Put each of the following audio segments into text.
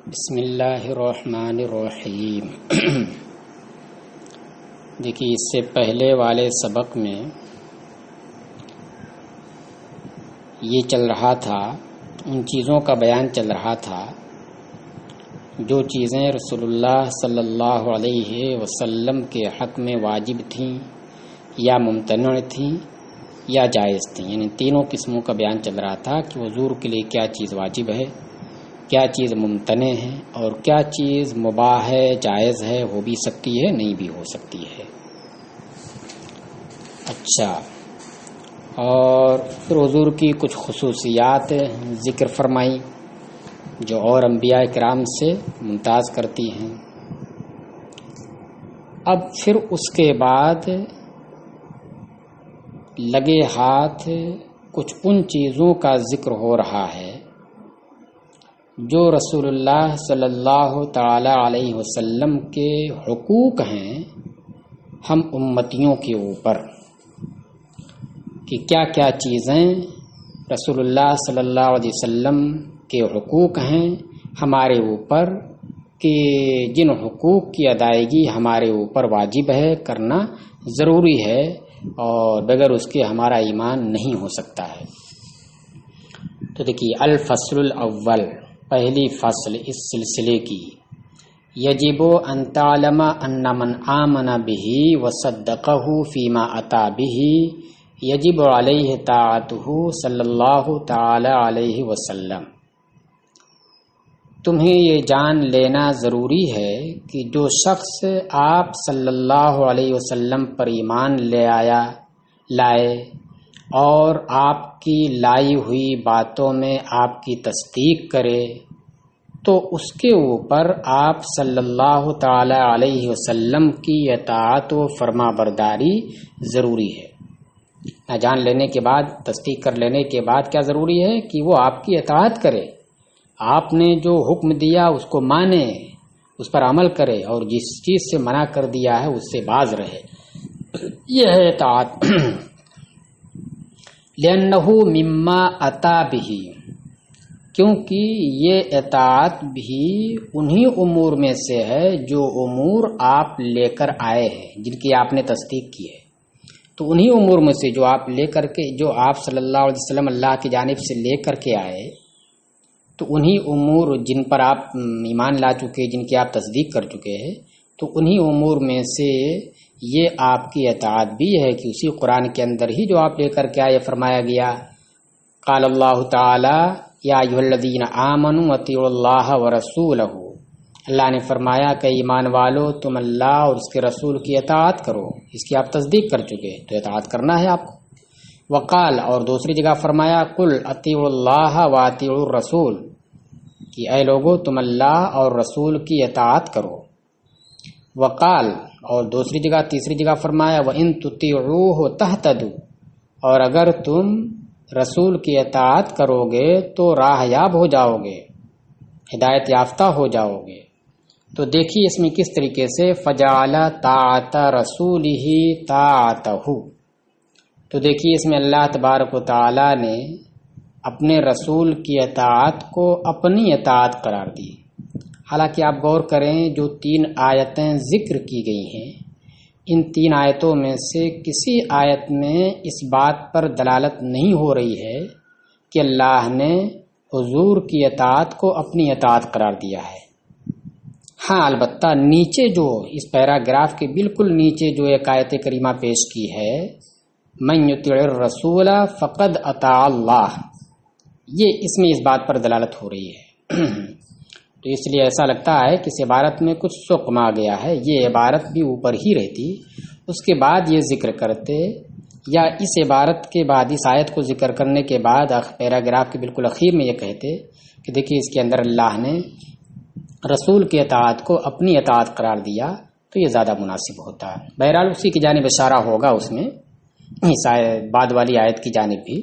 بسم اللہ الرحمن الرحیم۔ دیکھیے، اس سے پہلے والے سبق میں یہ چل رہا تھا، ان چیزوں کا بیان چل رہا تھا جو چیزیں رسول اللہ صلی اللہ علیہ وسلم کے حق میں واجب تھیں یا ممتنع تھیں یا جائز تھیں، یعنی تینوں قسموں کا بیان چل رہا تھا کہ حضور کے لیے کیا چیز واجب ہے، کیا چیز ممتنع ہے، اور کیا چیز مباح ہے، جائز ہے، ہو بھی سکتی ہے، نہیں بھی ہو سکتی ہے۔ اچھا، اور پھر حضور کی کچھ خصوصیات ذکر فرمائی جو اور انبیاء کرام سے ممتاز کرتی ہیں۔ اب پھر اس کے بعد لگے ہاتھ کچھ ان چیزوں کا ذکر ہو رہا ہے جو رسول اللہ صلی اللہ تعالی علیہ وسلم کے حقوق ہیں ہم امتیوں کے اوپر، کہ کیا کیا چیزیں رسول اللہ صلی اللہ علیہ وسلم کے حقوق ہیں ہمارے اوپر، کہ جن حقوق کی ادائیگی ہمارے اوپر واجب ہے، کرنا ضروری ہے، اور بغیر اس کے ہمارا ایمان نہیں ہو سکتا ہے۔ تو دیکھیے، الفصل الاول، پہلی فصل اس سلسلے کی، یجب ان تعلم ان من آمن به وصدقه فيما اتى به یجب علیہ طاعته صلی اللہ تعالی علیہ وسلم۔ تمہیں یہ جان لینا ضروری ہے کہ جو شخص آپ صلی اللہ علیہ وسلم پر ایمان لائے اور آپ کی لائی ہوئی باتوں میں آپ کی تصدیق کرے، تو اس کے اوپر آپ صلی اللہ تعالی علیہ وسلم کی اطاعت و فرما برداری ضروری ہے۔ جان لینے کے بعد، تصدیق کر لینے کے بعد کیا ضروری ہے کہ وہ آپ کی اطاعت کرے، آپ نے جو حکم دیا اس کو مانے، اس پر عمل کرے، اور جس چیز سے منع کر دیا ہے اس سے باز رہے۔ یہ ہے اطاعت۔ لأنہ مما اتا بھی، کیونکہ یہ اطاعت بھی انہی امور میں سے ہے جو امور آپ لے کر آئے ہیں، جن کی آپ نے تصدیق کی ہے۔ تو انہی امور میں سے جو آپ لے کر کے، جو آپ صلی اللہ علیہ وسلم اللہ کی جانب سے لے کر کے آئے، تو انہی امور جن پر آپ ایمان لا چکے، جن کی آپ تصدیق کر چکے ہیں، تو انہی امور میں سے یہ آپ کی اطاعت بھی ہے کہ اسی قرآن کے اندر ہی جو آپ لے کر کے آئے فرمایا گیا، قال اللہ تعالی یا ایھا الذین آمنوا اطیعوا اللہ ورسولہ، اللہ نے فرمایا کہ ایمان والو تم اللہ اور اس کے رسول کی اطاعت کرو، اس کی آپ تصدیق کر چکے تو اطاعت کرنا ہے آپ کو۔ وقال، اور دوسری جگہ فرمایا قل اطیعوا اللہ واطیعوا الرسول، کہ اے لوگو تم اللہ اور رسول کی اطاعت کرو۔ وقال، اور دوسری جگہ، تیسری جگہ فرمایا وَإِن تُطِيعُوهُ تَهْتَدُوا، اور اگر تم رسول کی اطاعت کرو گے تو راہ یاب ہو جاؤ گے، ہدایت یافتہ ہو جاؤ گے۔ تو دیکھیے اس میں کس طریقے سے فَجَعَلَ طَاعَةَ رَسُولِهِ طَاعَتَهُ، تو دیکھیے اس میں اللہ تبارک و تعالی نے اپنے رسول کی اطاعت کو اپنی اطاعت قرار دی۔ حالانکہ آپ غور کریں، جو تین آیتیں ذکر کی گئی ہیں، ان تین آیتوں میں سے کسی آیت میں اس بات پر دلالت نہیں ہو رہی ہے کہ اللہ نے حضور کی اطاعت کو اپنی اطاعت قرار دیا ہے۔ ہاں، البتہ نیچے جو اس پیراگراف کے بالکل نیچے جو ایک آیت کریمہ پیش کی ہے، من یطیع الرسول فقد اطاع اللہ، یہ اس میں اس بات پر دلالت ہو رہی ہے۔ تو اس لیے ایسا لگتا ہے کہ اس عبارت میں کچھ سقم آ گیا ہے، یہ عبارت بھی اوپر ہی رہتی، اس کے بعد یہ ذکر کرتے، یا اس عبارت کے بعد اس آیت کو ذکر کرنے کے بعد پیراگراف کے بالکل اخیر میں یہ کہتے کہ دیکھیے اس کے اندر اللہ نے رسول کی اطاعت کو اپنی اطاعت قرار دیا، تو یہ زیادہ مناسب ہوتا ہے۔ بہرحال اسی کی جانب اشارہ ہوگا اس میں، اس بعد والی آیت کی جانب بھی۔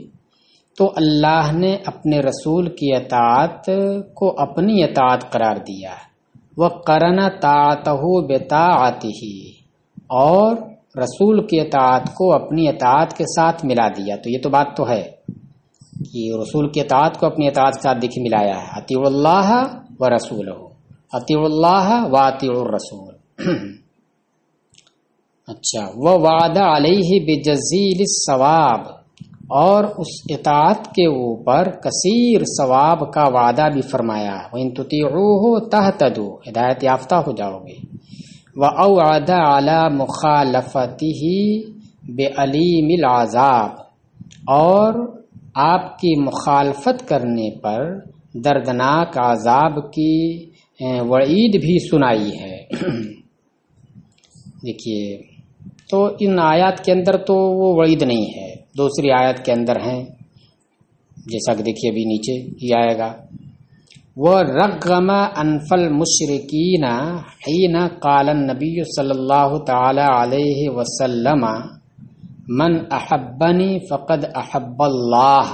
تو اللہ نے اپنے رسول کی اطاعت کو اپنی اطاعت قرار دیا، وَقَرَنَ طَاعَتَهُ بِطَاعَتِهِ، اور رسول کی اطاعت کو اپنی اطاعت کے ساتھ ملا دیا۔ تو یہ تو بات تو ہے کہ رسول کی اطاعت کو اپنی اطاعت کے ساتھ دیکھی ملایا ہے، اطیعوا اللہ و رسولہ، اطیعوا اللہ و اطیعوا الرسول۔ اچھا، ووعد علیہ بجزیل الثواب، اور اس اطاعت کے اوپر کثیر ثواب کا وعدہ بھی فرمایا، وَإِن تُطِيعُوهُ تَهْتَدُوا، ہدایت یافتہ ہو جاؤ گے۔ وَأَوْعَدَ عَلَى مُخَالَفَتِهِ بِعَلِيمِ الْعَذَابِ، اور آپ کی مخالفت کرنے پر دردناک عذاب کی وعید بھی سنائی ہے۔ دیکھیے، تو ان آیات کے اندر تو وہ وعید نہیں ہے، دوسری آیت کے اندر ہیں، جیسا کہ دیکھیے ابھی نیچے ہی آئے گا۔ وَرَغَّمَ أَنْفَ الْمُشْرِكِينَ حِينَ قَالَ النَّبِيُّ صلی اللہ تعالی علیہ وسلم من احبنی فقد احب اللہ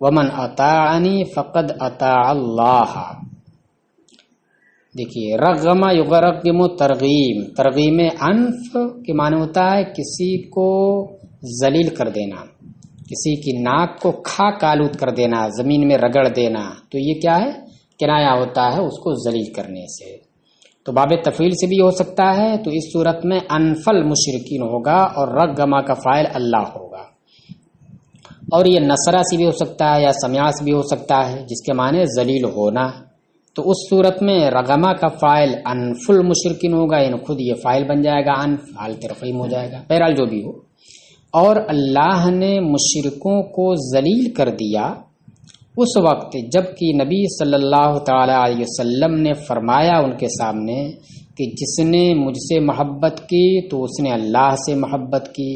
ومن اطاعنی فقد اطاع اللہ۔ دیکھیے، رغم یغرغم ترغیم انف کے معنی ہوتا ہے کسی کو ذلیل کر دینا، کسی کی ناک کو کھاک آلود کر دینا، زمین میں رگڑ دینا، تو یہ کیا ہے؟ کنایا ہوتا ہے اس کو ذلیل کرنے سے۔ تو باب تفعیل سے بھی ہو سکتا ہے، تو اس صورت میں انفل مشرکین ہوگا اور رغما کا فاعل اللہ ہوگا، اور یہ نصرہ سے بھی ہو سکتا ہے یا سمیا سے بھی ہو سکتا ہے جس کے معنی ذلیل ہونا، تو اس صورت میں رغما کا فاعل انفل مشرکین ہوگا، یعنی خود یہ فاعل بن جائے گا، انف حالت رفعی میں ہو جائے گا، بہرحال جو بھی ہو۔ اور اللہ نے مشرکوں کو ذلیل کر دیا اس وقت جب کہ نبی صلی اللہ تعالی علیہ وسلم نے فرمایا ان کے سامنے کہ جس نے مجھ سے محبت کی تو اس نے اللہ سے محبت کی،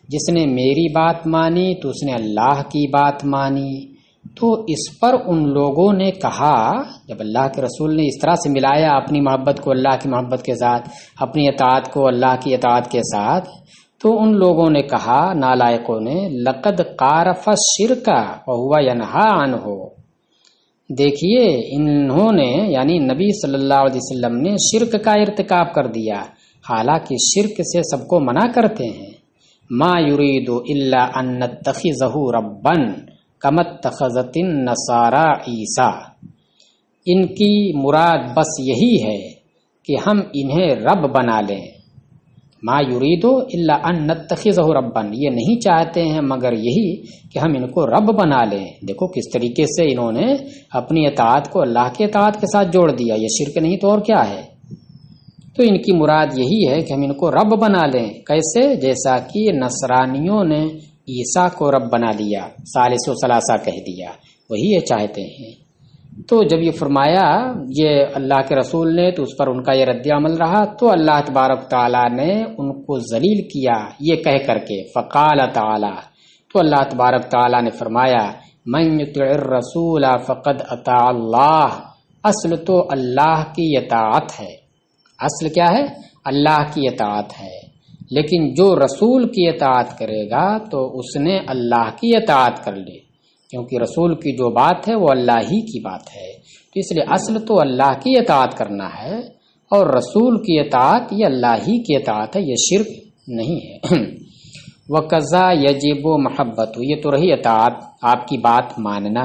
جس نے میری بات مانی تو اس نے اللہ کی بات مانی۔ تو اس پر ان لوگوں نے کہا، جب اللہ کے رسول نے اس طرح سے ملایا اپنی محبت کو اللہ کی محبت کے ساتھ، اپنی اطاعت کو اللہ کی اطاعت کے ساتھ، تو ان لوگوں نے کہا، نالائقوں نے، لقد قارف الشرک وهو ينہا عنہ، دیکھیے انہوں نے یعنی نبی صلی اللہ علیہ وسلم نے شرک کا ارتکاب کر دیا، حالانکہ شرک سے سب کو منع کرتے ہیں۔ ما یرید الا ان نتخذہ ربا کما اتخذت النصارى عیسیٰ، ان کی مراد بس یہی ہے کہ ہم انہیں رب بنا لیں۔ ما یریدو الا ان نتخذہ ربا، یہ نہیں چاہتے ہیں مگر یہی کہ ہم ان کو رب بنا لیں۔ دیکھو کس طریقے سے انہوں نے اپنی اطاعت کو اللہ کی اطاعت کے ساتھ جوڑ دیا، یہ شرک نہیں تو اور کیا ہے؟ تو ان کی مراد یہی ہے کہ ہم ان کو رب بنا لیں، کیسے؟ جیسا کہ نصرانیوں نے عیسیٰ کو رب بنا لیا، ثالث و ثلاثہ کہہ دیا، وہی یہ چاہتے ہیں۔ تو جب یہ فرمایا یہ اللہ کے رسول نے تو اس پر ان کا یہ رد عمل رہا، تو اللہ تبارک تعالیٰ نے ان کو ذلیل کیا یہ کہہ کر کے، فقال تعالیٰ، تو اللہ تبارک تعالیٰ نے فرمایا، من یطع الرسول فقد اطاع اللہ، اصل تو اللہ کی اطاعت ہے، اصل کیا ہے؟ اللہ کی اطاعت ہے، لیکن جو رسول کی اطاعت کرے گا تو اس نے اللہ کی اطاعت کر لی، کیونکہ رسول کی جو بات ہے وہ اللہ ہی کی بات ہے، تو اس لیے اصل تو اللہ کی اطاعت کرنا ہے، اور رسول کی اطاعت یہ اللہ ہی کی اطاعت ہے، یہ شرک نہیں ہے۔ وَقَضَا يَجِبُ مَحَبَّتُ، یہ تو رہی اطاعت، آپ کی بات ماننا۔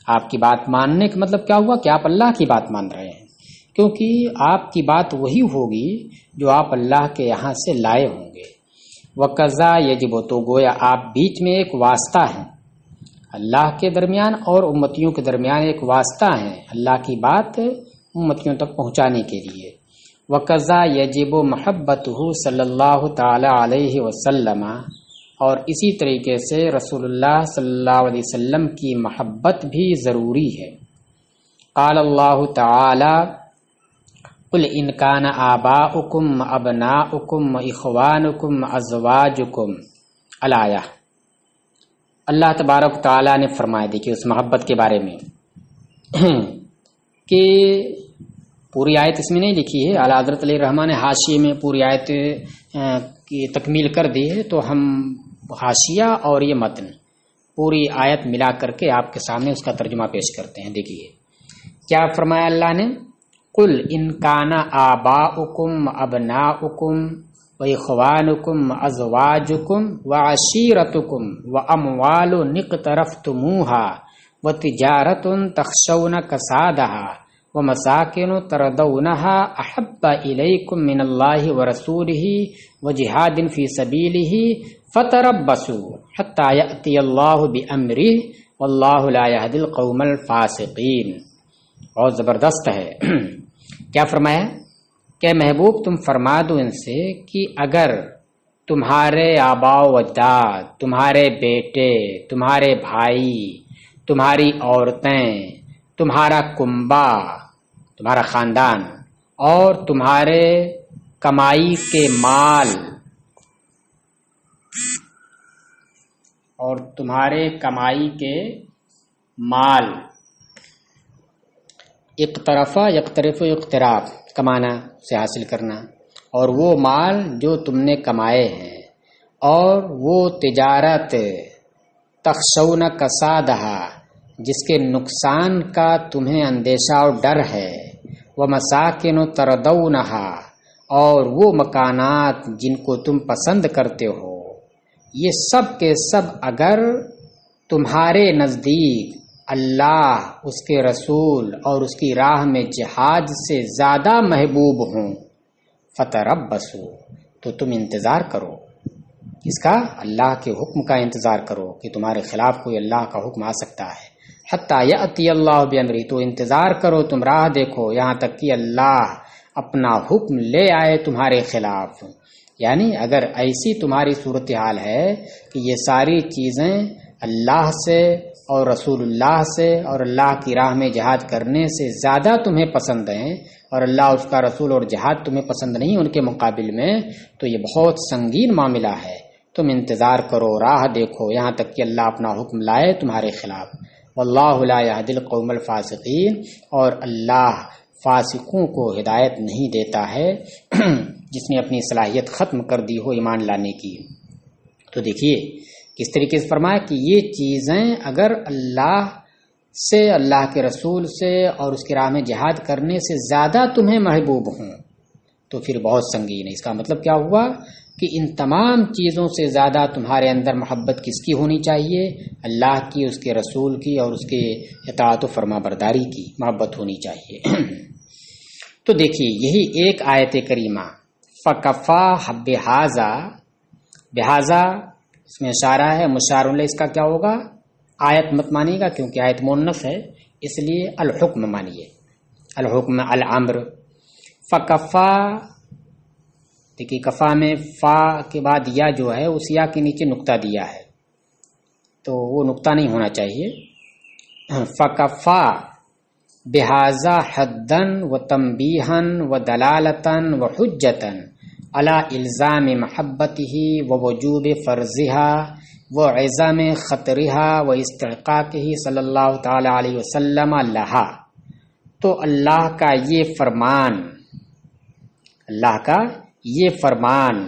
آپ کی بات ماننے کا مطلب کیا ہوا کہ آپ اللہ کی بات مان رہے ہیں، کیونکہ آپ کی بات وہی ہوگی جو آپ اللہ کے یہاں سے لائے ہوں گے۔ وَقَضَا يَجِبُ، تو گویا آپ بیچ میں ایک واسطہ ہیں، اللہ کے درمیان اور امتیوں کے درمیان ایک واسطہ ہے اللہ کی بات امتیوں تک پہنچانے کے لیے۔ وَقَضَا يَجِبُ مَحَبَّتُهُ صلی اللہ تعالی علیہ وسلم، اور اسی طریقے سے رسول اللہ صلی اللہ علیہ وسلم کی محبت بھی ضروری ہے۔ قال اللہ تعالی، قل ان کان آباؤکم ابناؤکم اخوانکم ازواجکم، الآیہ۔ اللہ تبارک تعالیٰ نے فرمایا، دیکھیے اس محبت کے بارے میں کہ پوری آیت اس میں نہیں لکھی ہے، اعلیٰ حضرت علیہ الرحمٰن نے حاشیے میں پوری آیت کی تکمیل کر دی ہے، تو ہم حاشیہ اور یہ متن پوری آیت ملا کر کے آپ کے سامنے اس کا ترجمہ پیش کرتے ہیں۔ دیکھیے کیا فرمایا اللہ نے، قل ان کان آباؤکم ابناؤکم وَإِخْوَانُكُمْ وَأَزْوَاجُكُمْ وَعَشِيرَتُكُمْ وَأَمْوَالٌ اقْتَرَفْتُمُوهَا وَتِجَارَةٌ تَخْشَوْنَ كَسَادَهَا ومساکن ترضونها احب الیکم من اللہ ورسولہ وجہاد فی سبیلہ فتربصوا حتی یأتی اللہ بامرہ واللہ لا یہدی القوم الفاسقین۔ بہت زبردست ہے۔ کیا فرمایا کہ محبوب تم فرما دو ان سے کہ اگر تمہارے آباء و اجداد، تمہارے بیٹے، تمہارے بھائی، تمہاری عورتیں، تمہارا کنبہ، تمہارا خاندان اور تمہارے کمائی کے مال اقترفہ یقترف اقتراف کمانا سے حاصل کرنا، اور وہ مال جو تم نے کمائے ہیں، اور وہ تجارت تخشون کسادہا جس کے نقصان کا تمہیں اندیشہ اور ڈر ہے، ومساکن ترضونہا اور وہ مکانات جن کو تم پسند کرتے ہو، یہ سب کے سب اگر تمہارے نزدیک اللہ، اس کے رسول اور اس کی راہ میں جہاد سے زیادہ محبوب ہوں، فتربصوا تو تم انتظار کرو، اس کا اللہ کے حکم کا انتظار کرو کہ تمہارے خلاف کوئی اللہ کا حکم آ سکتا ہے، حتی یأتی اللہ بامرہ تو انتظار کرو، تم راہ دیکھو یہاں تک کہ اللہ اپنا حکم لے آئے تمہارے خلاف۔ یعنی اگر ایسی تمہاری صورتحال ہے کہ یہ ساری چیزیں اللہ سے اور رسول اللہ سے اور اللہ کی راہ میں جہاد کرنے سے زیادہ تمہیں پسند ہیں، اور اللہ اس کا رسول اور جہاد تمہیں پسند نہیں ان کے مقابل میں، تو یہ بہت سنگین معاملہ ہے، تم انتظار کرو، راہ دیکھو یہاں تک کہ اللہ اپنا حکم لائے تمہارے خلاف۔ واللہ لا یہدی القوم الفاسقین اور اللہ فاسقوں کو ہدایت نہیں دیتا ہے جس نے اپنی صلاحیت ختم کر دی ہو ایمان لانے کی۔ تو دیکھیے کس طریقے سے فرمایا کہ یہ چیزیں اگر اللہ سے، اللہ کے رسول سے اور اس کی راہ میں جہاد کرنے سے زیادہ تمہیں محبوب ہوں تو پھر بہت سنگین ہے۔ اس کا مطلب کیا ہوا کہ ان تمام چیزوں سے زیادہ تمہارے اندر محبت کس کی ہونی چاہیے؟ اللہ کی، اس کے رسول کی اور اس کے اطاعت و فرما برداری کی محبت ہونی چاہیے۔ تو دیکھیے یہی ایک آیت کریمہ فکفا بہذا اس میں اشارہ ہے، مشار الیہ اس کا کیا ہوگا؟ آیت مت مانیے گا کیونکہ آیت مؤنث ہے، اس لیے الحکم مانیے، الحکم الامر۔ فکفا دیکھیے کفا میں فا کے بعد یا جو ہے اس یا کے نیچے نقطہ دیا ہے تو وہ نقطہ نہیں ہونا چاہیے۔ فکفا بہذا حدن و تنبیہن و دلالتن و حجتن علی الزام محبتہ و وجوب فرضہا و عظم خطرہا و استحقاقہ صلی اللہ تعالی علیہ وسلم لہا۔ تو اللہ کا یہ فرمان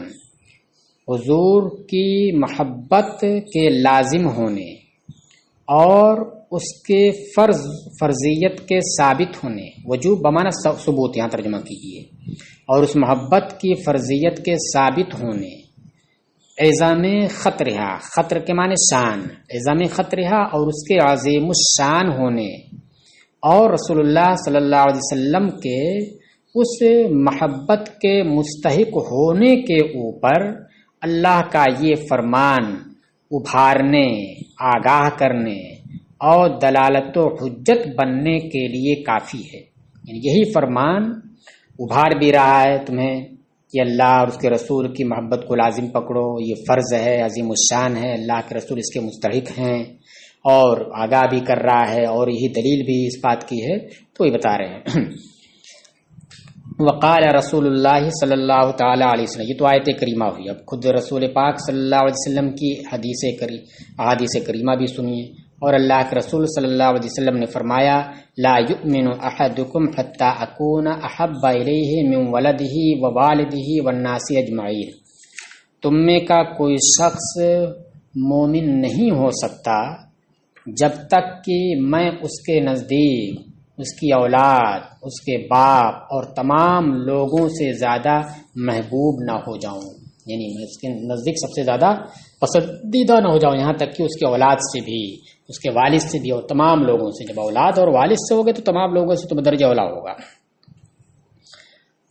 حضور کی محبت کے لازم ہونے اور اس کے فرضیت کے ثابت ہونے، وجوب بمعنی ثبوت یہاں ترجمہ کیجیے، اور اس محبت کی فرضیت کے ثابت ہونے، عظم خطرہا، خطر کے معنی شان، عظم خطرہا اور اس کے عظیم الشان ہونے، اور رسول اللہ صلی اللہ علیہ وسلم کے اس محبت کے مستحق ہونے کے اوپر اللہ کا یہ فرمان ابھارنے، آگاہ کرنے اور دلالت و حجت بننے کے لیے کافی ہے۔ یعنی یہی فرمان ابھار بھی رہا ہے تمہیں کہ اللہ اور اس کے رسول کی محبت کو لازم پکڑو، یہ فرض ہے، عظیم الشان ہے، اللہ کے رسول اس کے مستحق ہیں، اور آگاہ بھی کر رہا ہے، اور یہی دلیل بھی اس بات کی ہے تو یہ بتا رہے ہیں۔ وقال رسول اللہ صلی اللہ تعالی علیہ وسلم، یہ تو آیت کریمہ ہوئی، اب خود رسول پاک صلی اللہ علیہ وسلم کی احادیث کریمہ بھی سنیے۔ اور اللہ کے رسول صلی اللہ علیہ وسلم نے فرمایا لا یؤمن احدکم حتی اکون احب الیہ من ولدہ ووالدہ والناس اجمعین، تم میں کا کوئی شخص مومن نہیں ہو سکتا جب تک کہ میں اس کے نزدیک، اس کی اولاد، اس کے باپ اور تمام لوگوں سے زیادہ محبوب نہ ہو جاؤں، یعنی میں اس کے نزدیک سب سے زیادہ پسندیدہ نہ ہو جاؤں، یہاں تک کہ اس کی اولاد سے بھی، اس کے والد سے بھی اور تمام لوگوں سے. جب اولاد اور والد سے ہوگے تو تمام لوگوں سے تو بدرجہ اولا ہوگا.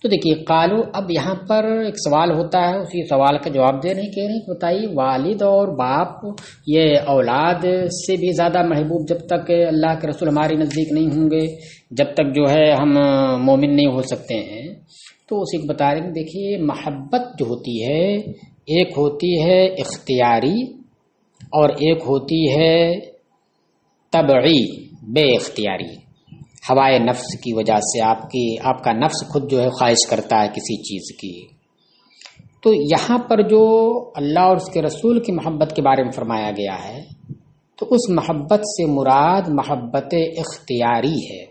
تو دیکھیے قالو، اب یہاں پر ایک سوال ہوتا ہے، اسی سوال کا جواب دے رہے ہیں کہ بتائیے والد اور باپ یہ اولاد سے بھی زیادہ محبوب جب تک اللہ کے رسول ہمارے نزدیک نہیں ہوں گے، جب تک جو ہے ہم مومن نہیں ہو سکتے ہیں. تو اسی کو بتا رہے ہیں. دیکھیے محبت جو ہوتی ہے ایک ہوتی ہے اختیاری اور ایک ہوتی ہے طبعی بے اختیاری. ہوائے نفس کی وجہ سے آپ کا نفس خود جو ہے خواہش کرتا ہے کسی چیز کی. تو یہاں پر جو اللہ اور اس کے رسول کی محبت کے بارے میں فرمایا گیا ہے تو اس محبت سے مراد محبت اختیاری ہے،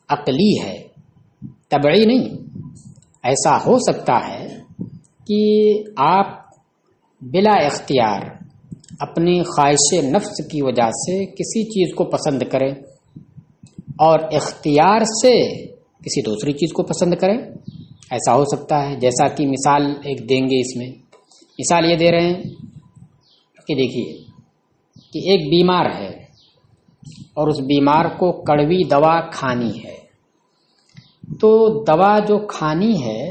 عقلی ہے، طبعی نہیں. ایسا ہو سکتا ہے کہ آپ بلا اختیار اپنی خواہش نفس کی وجہ سے کسی چیز کو پسند کریں اور اختیار سے کسی دوسری چیز کو پسند کریں. ایسا ہو سکتا ہے. جیسا کہ مثال ایک دیں گے، اس میں مثال یہ دے رہے ہیں کہ دیکھیے کہ ایک بیمار ہے اور اس بیمار کو کڑوی دوا کھانی ہے. تو دوا جو کھانی ہے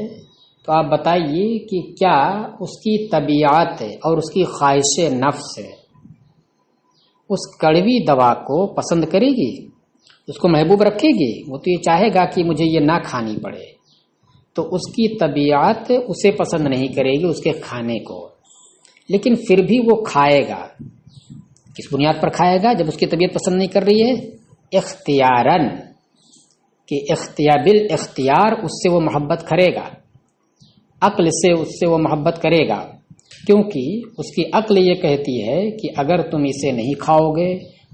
تو آپ بتائیے کہ کیا اس کی طبیعت اور اس کی خواہش نفس اس کڑوی دوا کو پسند کرے گی، اس کو محبوب رکھے گی؟ وہ تو یہ چاہے گا کہ مجھے یہ نہ کھانی پڑے. تو اس کی طبیعت اسے پسند نہیں کرے گی اس کے کھانے کو، لیکن پھر بھی وہ کھائے گا. کس بنیاد پر کھائے گا جب اس کی طبیعت پسند نہیں کر رہی ہے؟ اختیاراً، کہ بالاختیار اس سے وہ محبت کرے گا، عقل سے اس سے وہ محبت کرے گا. کیونکہ اس کی عقل یہ کہتی ہے کہ اگر تم اسے نہیں کھاؤ گے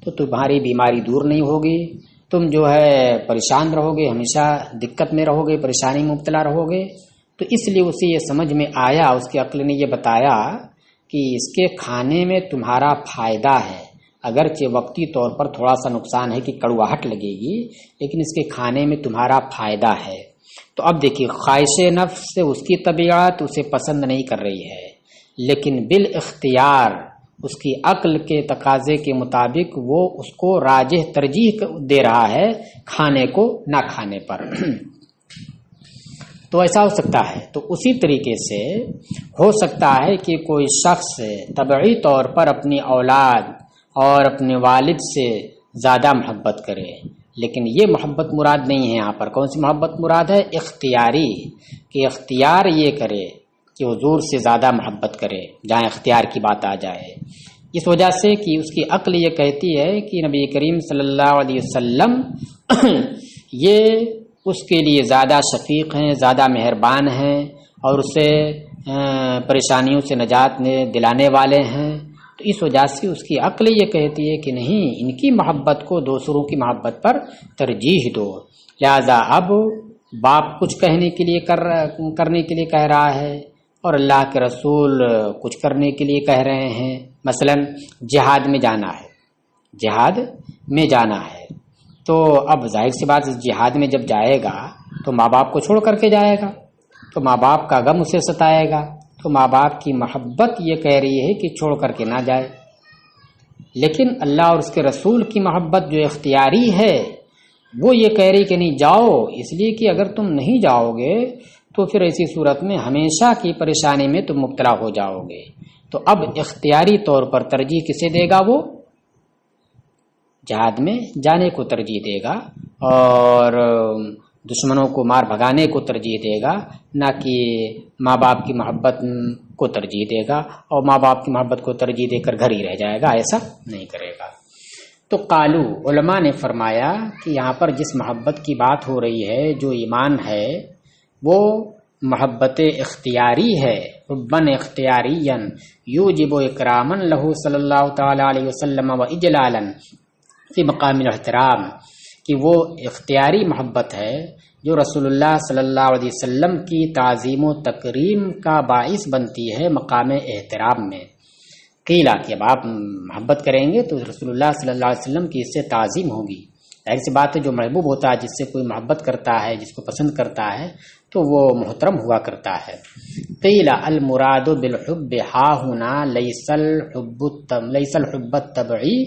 تو تمہاری بیماری دور نہیں ہوگی، تم جو ہے پریشان رہو گے، ہمیشہ دقت میں رہو گے، پریشانی میں مبتلا رہو گے. تو اس لیے اسے یہ سمجھ میں آیا، اس کی عقل نے یہ بتایا کہ اس کے کھانے میں تمہارا فائدہ ہے. اگرچہ وقتی طور پر تھوڑا سا نقصان ہے کہ کڑواہٹ لگے گی، لیکن اس کے کھانے میں تمہارا فائدہ ہے. تو اب دیکھیے خواہش نفس سے اس کی طبیعت اسے پسند نہیں کر رہی ہے، لیکن بالاختیار اس کی عقل کے تقاضے کے مطابق وہ اس کو راجح ترجیح دے رہا ہے کھانے کو نہ کھانے پر. تو ایسا ہو سکتا ہے. تو اسی طریقے سے ہو سکتا ہے کہ کوئی شخص طبعی طور پر اپنی اولاد اور اپنے والد سے زیادہ محبت کرے، لیکن یہ محبت مراد نہیں ہے. یہاں پر کون سی محبت مراد ہے؟ اختیاری، کہ اختیار یہ کرے کہ حضور سے زیادہ محبت کرے، جہاں اختیار کی بات آ جائے. اس وجہ سے کہ اس کی عقل یہ کہتی ہے کہ نبی کریم صلی اللہ علیہ وسلم یہ اس کے لیے زیادہ شفیق ہیں، زیادہ مہربان ہیں اور اسے پریشانیوں سے نجات دلانے والے ہیں. تو اس وجہ سے اس کی عقل یہ کہتی ہے کہ نہیں، ان کی محبت کو دوسروں کی محبت پر ترجیح دو. لہذا اب باپ کچھ کرنے کے لیے کہہ رہا ہے اور اللہ کے رسول کچھ کرنے کے لیے کہہ رہے ہیں. مثلا جہاد میں جانا ہے تو اب ظاہر سی بات جہاد میں جب جائے گا تو ماں باپ کو چھوڑ کر کے جائے گا، تو ماں باپ کا غم اسے ستائے گا. تو ماں باپ کی محبت یہ کہہ رہی ہے کہ چھوڑ کر کے نہ جائے. لیکن اللہ اور اس کے رسول کی محبت جو اختیاری ہے وہ یہ کہہ رہی کہ نہیں جاؤ، اس لیے کہ اگر تم نہیں جاؤ گے تو پھر ایسی صورت میں ہمیشہ کی پریشانی میں تم مبتلا ہو جاؤ گے. تو اب اختیاری طور پر ترجیح کسے دے گا؟ وہ جہاد میں جانے کو ترجیح دے گا اور دشمنوں کو مار بھگانے کو ترجیح دے گا، نہ کہ ماں باپ کی محبت کو ترجیح دے گا اور ماں باپ کی محبت کو ترجیح دے کر گھر ہی رہ جائے گا. ایسا نہیں کرے گا. تو قالو، علماء نے فرمایا کہ یہاں پر جس محبت کی بات ہو رہی ہے، جو ایمان ہے، وہ محبت اختیاری ہے. حبن اختیاریا یوجب اکراما لہ صلی اللہ تعالی علیہ وسلم و اجلالا فی مقام الاحترام، کہ وہ اختیاری محبت ہے جو رسول اللہ صلی اللہ علیہ وسلم کی تعظیم و تکریم کا باعث بنتی ہے مقام احترام میں. قیلا، کہ اب آپ محبت کریں گے تو رسول اللہ صلی اللہ علیہ وسلم کی اس سے تعظیم ہوگی. ظاہر سی بات ہے جو محبوب ہوتا ہے، جس سے کوئی محبت کرتا ہے، جس کو پسند کرتا ہے، تو وہ محترم ہوا کرتا ہے. قیلا المراد بالحب ہا ہنا لیس الحب الطبعی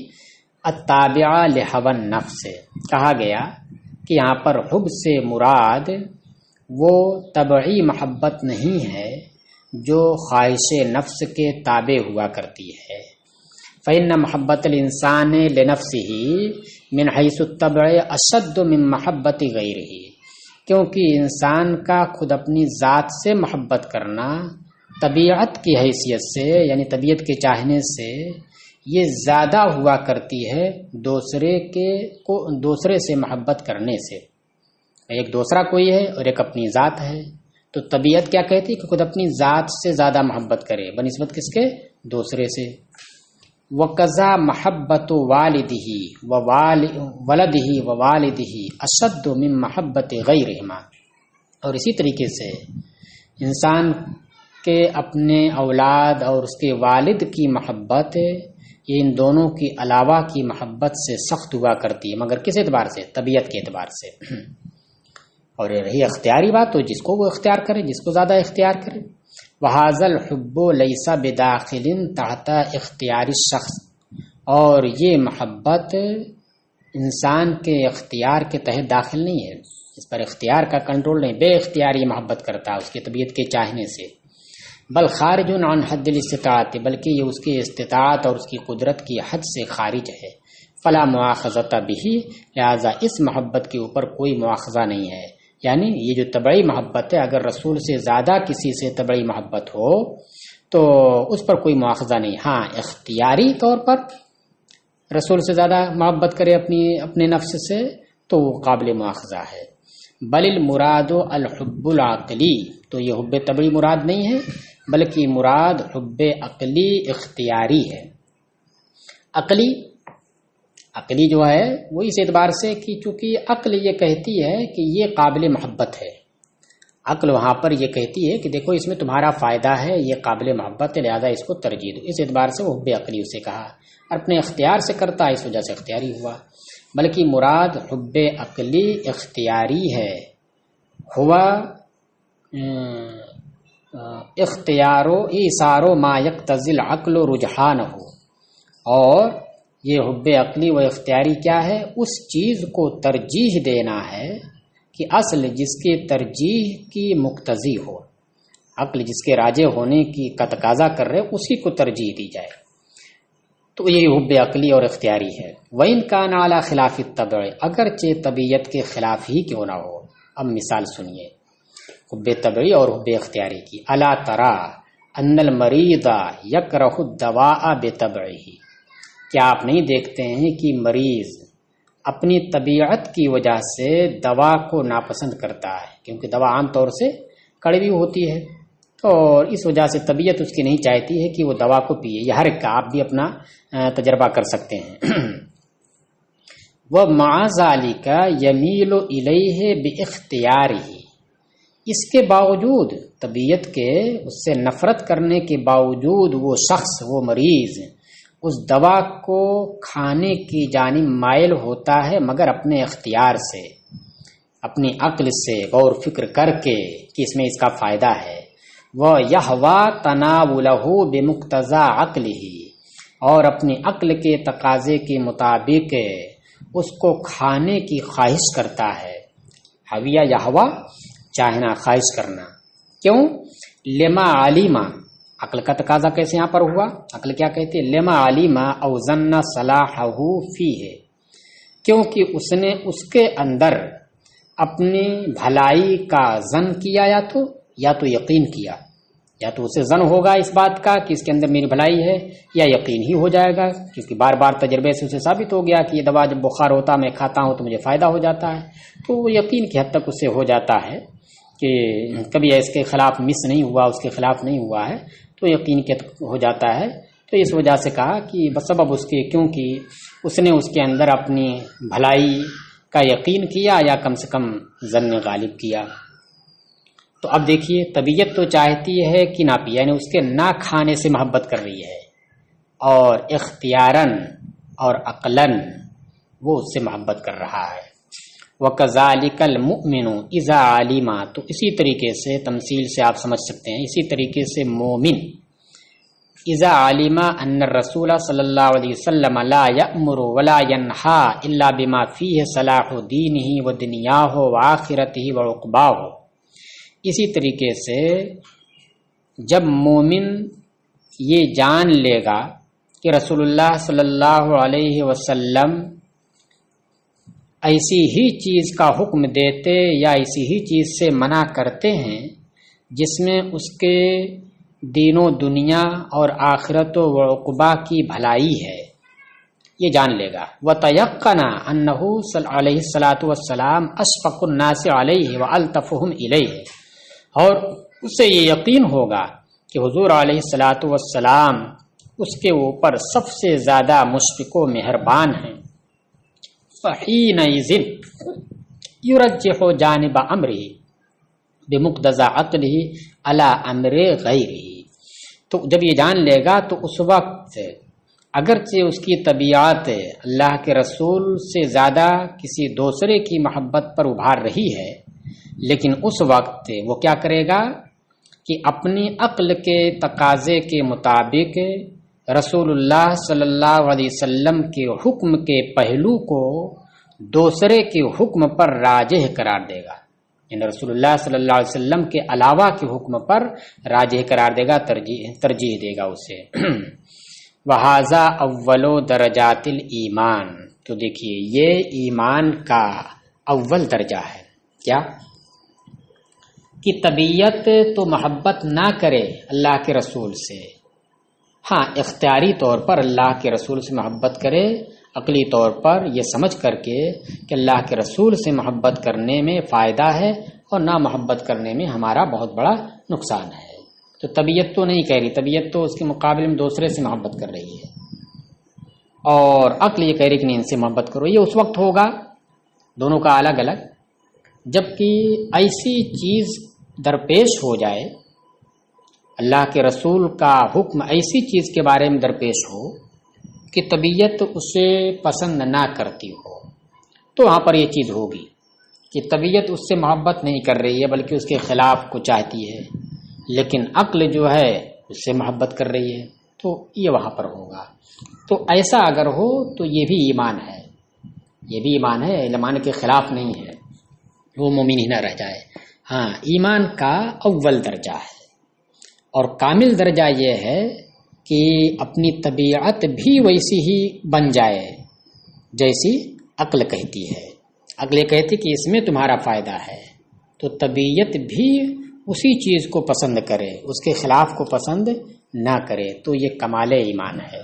التابعہ لہوى النفس، کہا گیا کہ یہاں پر حب سے مراد وہ طبعی محبت نہیں ہے جو خواہش نفس کے تابع ہوا کرتی ہے۔ فإن محبت الانسان لنفسه من حیث الطبع اشد من محبت غیرہ، کیونکہ انسان کا خود اپنی ذات سے محبت کرنا طبیعت کی حیثیت سے، یعنی طبیعت کے چاہنے سے، یہ زیادہ ہوا کرتی ہے دوسرے سے محبت کرنے سے۔ ایک دوسرا کوئی ہے اور ایک اپنی ذات ہے، تو طبیعت کیا کہتی ہے کہ خود اپنی ذات سے زیادہ محبت کرے بنسبت کس کے؟ دوسرے سے۔ وَقَضَى مَحَبَّةُ وَالِدِهِ وَوَلَدِهِ وَوَالِدِهِ أَشَدُّ مِن مَحَبَّةِ غَيْرِهِمَا، اور اسی طریقے سے انسان کے اپنے اولاد اور اس کے والد کی محبت یہ ان دونوں کی علاوہ کی محبت سے سخت ہوا کرتی ہے، مگر کس اعتبار سے؟ طبیعت کے اعتبار سے۔ اور رہی اختیاری بات، تو جس کو وہ اختیار کرے، جس کو زیادہ اختیار کرے۔ وَهَذَا الْحُبُّ لَيْسَ بِدَاخِلٍ تَحْتَ اختیار الشخص، اور یہ محبت انسان کے اختیار کے تحت داخل نہیں ہے، اس پر اختیار کا کنٹرول نہیں، بے اختیار یہ محبت کرتا ہے اس کی طبیعت کے چاہنے سے۔ بل خارج عن حد الاستطاعت، بلکہ یہ اس کی استطاعت اور اس کی قدرت کی حد سے خارج ہے۔ فلا مواخذۃ بہ، لہذا اس محبت کے اوپر کوئی مواخذہ نہیں ہے، یعنی یہ جو طبعی محبت ہے، اگر رسول سے زیادہ کسی سے طبعی محبت ہو تو اس پر کوئی مواخذہ نہیں۔ ہاں اختیاری طور پر رسول سے زیادہ محبت کرے اپنے نفس سے تو وہ قابل مواخذہ ہے۔ بل المراد الحب العقلی، تو یہ حب طبعی مراد نہیں ہے بلکہ مراد حب عقلی اختیاری ہے۔ عقلی جو ہے وہ اس اعتبار سے کہ چونکہ عقل یہ کہتی ہے کہ یہ قابل محبت ہے، عقل وہاں پر یہ کہتی ہے کہ دیکھو اس میں تمہارا فائدہ ہے، یہ قابل محبت ہے، لہذا اس کو ترجیح دو، اس اعتبار سے وہ حب عقلی اسے کہا، اور اپنے اختیار سے کرتا ہے اس وجہ سے اختیاری ہوا۔ بلکہ مراد حب عقلی اختیاری ہے، ہوا اختیار و ایثار ما یقتضی العقل رجحانہ، اور یہ حب عقلی و اختیاری کیا ہے؟ اس چیز کو ترجیح دینا ہے کہ اصل جس کے ترجیح کی مقتضی ہو، عقل جس کے راجح ہونے کی کا تقاضا کر رہے اسی کو ترجیح دی جائے، تو یہ حب عقلی اور اختیاری ہے۔ وَإِن كَانَ عَلَى خِلَافِ الطَّبْعِ، اگرچہ طبیعت کے خلاف ہی کیوں نہ ہو۔ اب مثال سنیے حب طبعی اور حب اختیاری کی۔ الا ترى ان المریض یکرہ الدواء بطبعہ، کیا آپ نہیں دیکھتے ہیں کہ مریض اپنی طبیعت کی وجہ سے دوا کو ناپسند کرتا ہے، کیونکہ دوا عام طور سے کڑوی ہوتی ہے اور اس وجہ سے طبیعت اس کی نہیں چاہتی ہے کہ وہ دوا کو پیے۔ یہ ہر ایک کا آپ بھی اپنا تجربہ کر سکتے ہیں۔ وَمَعَ ذَلِكَ يَمِيلُ إِلَيْهِ بِاخْتِيَارِهِ، اس کے باوجود طبیعت کے اس سے نفرت کرنے کے باوجود وہ شخص، وہ مریض اس دوا کو کھانے کی جانب مائل ہوتا ہے، مگر اپنے اختیار سے، اپنی عقل سے غور فکر کر کے کہ اس میں اس کا فائدہ ہے۔ وَيَحْوَى تَنَاوُلَهُ بِمُقْتَضَى عَقْلِهِ، اور اپنی عقل کے تقاضے کے مطابق اس کو کھانے کی خواہش کرتا ہے۔ حویہ یحویٰ، چاہنا، خواہش کرنا۔ کیوں؟ لما علیما، عقل کا تقاضا کیسے یہاں پر ہوا؟ عقل کیا کہتی ہے؟ لما علیما او ظن صلاحہ فیہ، کیونکہ اس نے اس کے اندر اپنی بھلائی کا ظن کیا، یا تو یقین کیا، یا تو اسے ظن ہوگا اس بات کا کہ اس کے اندر میری بھلائی ہے، یا یقین ہی ہو جائے گا کیونکہ بار بار تجربے سے اسے ثابت ہو گیا کہ یہ دوا جب بخار ہوتا میں کھاتا ہوں تو مجھے فائدہ ہو جاتا ہے، تو وہ یقین کی حد تک اسے ہو جاتا ہے کہ کبھی اس کے خلاف مس نہیں ہوا، اس کے خلاف نہیں ہوا ہے، تو یقین کے ہو جاتا ہے۔ تو اس وجہ سے کہا کہ بسبب اس کے، کیونکہ اس نے اس کے اندر اپنی بھلائی کا یقین کیا یا کم سے کم ظن غالب کیا۔ تو اب دیکھیے طبیعت تو چاہتی ہے کہ نہ پی، یعنی اس کے نہ کھانے سے محبت کر رہی ہے، اور اختیاراً اور عقلاً وہ اس سے محبت کر رہا ہے۔ وَكَذَلِكَ الْمُؤْمِنُ إِذَا عَلِمَ، تو اسی طریقے سے تمثیل سے آپ سمجھ سکتے ہیں، اسی طریقے سے مومن اذا علم ان الرسول صلی اللہ علیہ وسلم لا یأمر ولا ینہی الا بما فیہ صلاح دینہ و دنیاہ و آخرتہ و عقباہ. اسی طریقے سے جب مومن یہ جان لے گا کہ رسول اللہ صلی اللہ علیہ وسلم ایسی ہی چیز کا حکم دیتے یا ایسی ہی چیز سے منع کرتے ہیں جس میں اس کے دین و دنیا اور آخرت و عقبہ کی بھلائی ہے، یہ جان لے گا. وَتَيَقَّنَ أَنَّهُ علیہ الصلاۃ والسلام أَشْفَقُ النَّاسِ عَلَيْهِ وَأَلْطَفُهُمْ إِلَيْهِ، اور اسے یہ یقین ہوگا کہ حضور علیہ الصلاۃ والسلام اس کے اوپر سب سے زیادہ مشفق و مہربان ہیں. فَحِينَئِذٍ يُرَجِّحُ جَانِبَ أَمْرِهِ بِمُقْتَضَىٰ عَقْلِهِ عَلَىٰ أَمْرِ غَيْرِهِ. تو جب یہ جان لے گا تو اس وقت اگرچہ اس کی طبیعت اللہ کے رسول سے زیادہ کسی دوسرے کی محبت پر ابھار رہی ہے، لیکن اس وقت وہ کیا کرے گا کہ اپنی عقل کے تقاضے کے مطابق رسول اللہ صلی اللہ علیہ وسلم کے حکم کے پہلو کو دوسرے کے حکم پر راجح قرار دے گا، یعنی رسول اللہ صلی اللہ علیہ وسلم کے علاوہ کے حکم پر راجح قرار دے گا، ترجیح دے گا اسے. وَهَذَا أَوَّلُ دَرَجَاتِ الْإِيمَانِ. تو دیکھیے یہ ایمان کا اول درجہ ہے. کیا کہ طبیعت تو محبت نہ کرے اللہ کے رسول سے، ہاں اختیاری طور پر اللہ کے رسول سے محبت کرے، عقلی طور پر یہ سمجھ کر کے کہ اللہ کے رسول سے محبت کرنے میں فائدہ ہے اور نہ محبت کرنے میں ہمارا بہت بڑا نقصان ہے. تو طبیعت تو نہیں کہہ رہی، طبیعت تو اس کے مقابلے میں دوسرے سے محبت کر رہی ہے، اور عقل یہ کہہ رہی کہ نہیں ان سے محبت کرو. یہ اس وقت ہوگا دونوں کا الگ الگ جبکہ ایسی چیز درپیش ہو جائے، اللہ کے رسول کا حکم ایسی چیز کے بارے میں درپیش ہو کہ طبیعت اسے پسند نہ کرتی ہو، تو وہاں پر یہ چیز ہوگی کہ طبیعت اس سے محبت نہیں کر رہی ہے بلکہ اس کے خلاف کو چاہتی ہے، لیکن عقل جو ہے اس سے محبت کر رہی ہے، تو یہ وہاں پر ہوگا. تو ایسا اگر ہو تو یہ بھی ایمان ہے، یہ بھی ایمان ہے، ایمان کے خلاف نہیں ہے، وہ مومن ہی نہ رہ جائے. ہاں ایمان کا اول درجہ ہے، اور کامل درجہ یہ ہے کہ اپنی طبیعت بھی ویسی ہی بن جائے جیسی عقل کہتی ہے. عقل کہتی کہ اس میں تمہارا فائدہ ہے، تو طبیعت بھی اسی چیز کو پسند کرے، اس کے خلاف کو پسند نہ کرے، تو یہ کمال ایمان ہے.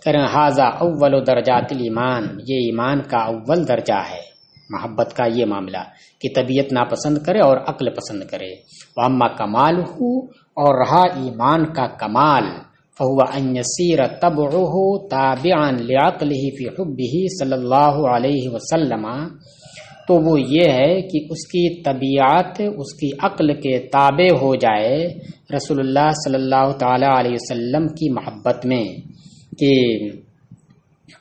کریں ھذا اول درجات الایمان، یہ ایمان کا اول درجہ ہے محبت کا یہ معاملہ کہ طبیعت ناپسند کرے اور عقل پسند کرے. واما کمال ہو، اور رہا ایمان کا کمال، فهو ان يسير تبعه تابعا لعقله في حبه صلی اللہ علیہ وسلم. تو وہ یہ ہے کہ اس کی طبیعت اس کی عقل کے تابع ہو جائے رسول اللہ صلی اللہ تعالی علیہ وسلم کی محبت میں، کہ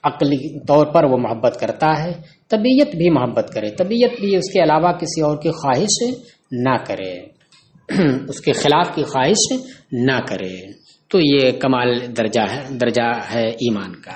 عقلی طور پر وہ محبت کرتا ہے، طبیعت بھی محبت کرے، طبیعت بھی اس کے علاوہ کسی اور کی خواہش نہ کرے، اس کے خلاف کی خواہش نہ کرے. تو یہ کمال درجہ ہے ایمان کا.